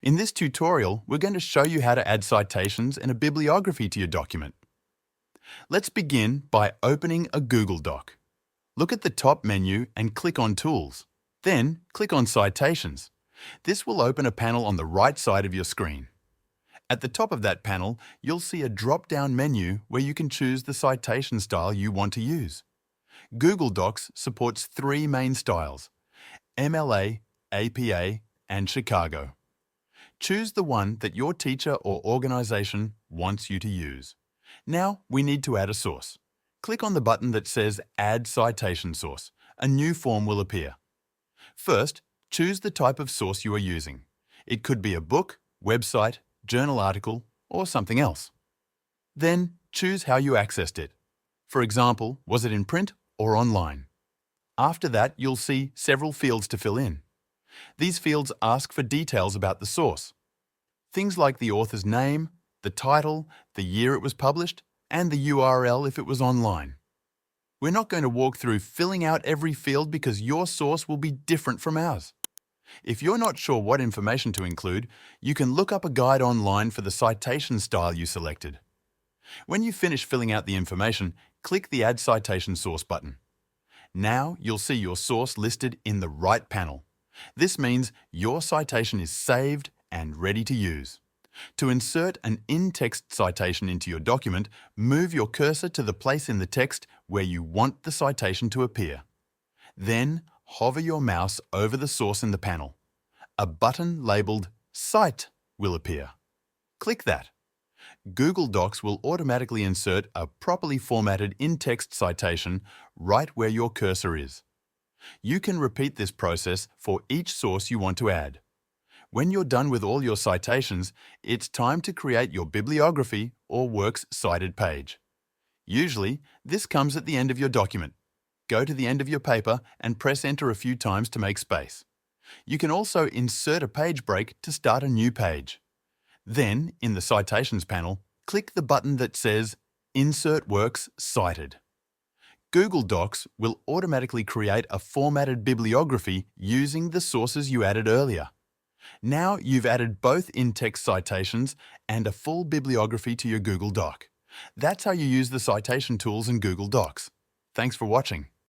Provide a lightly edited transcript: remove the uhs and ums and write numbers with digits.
In this tutorial, we're going to show you how to add citations and a bibliography to your document. Let's begin by opening a Google Doc. Look at the top menu and click on Tools. Then, click on Citations. This will open a panel on the right side of your screen. At the top of that panel, you'll see a drop-down menu where you can choose the citation style you want to use. Google Docs supports three main styles: MLA, APA, and Chicago. Choose the one that your teacher or organization wants you to use. Now we need to add a source. Click on the button that says Add Citation Source. A new form will appear. First, choose the type of source you are using. It could be a book, website, journal article, or something else. Then, choose how you accessed it. For example, was it in print or online? After that, you'll see several fields to fill in. These fields ask for details about the source. Things like the author's name, the title, the year it was published, and the URL if it was online. We're not going to walk through filling out every field because your source will be different from ours. If you're not sure what information to include, you can look up a guide online for the citation style you selected. When you finish filling out the information, click the Add Citation Source button. Now you'll see your source listed in the right panel. This means your citation is saved and ready to use. To insert an in-text citation into your document, move your cursor to the place in the text where you want the citation to appear. Then, hover your mouse over the source in the panel. A button labeled Cite will appear. Click that. Google Docs will automatically insert a properly formatted in-text citation right where your cursor is. You can repeat this process for each source you want to add. When you're done with all your citations, it's time to create your bibliography or works cited page. Usually, this comes at the end of your document. Go to the end of your paper and press Enter a few times to make space. You can also insert a page break to start a new page. Then, in the Citations panel, click the button that says Insert Works Cited. Google Docs will automatically create a formatted bibliography using the sources you added earlier. Now you've added both in-text citations and a full bibliography to your Google Doc. That's how you use the citation tools in Google Docs. Thanks for watching.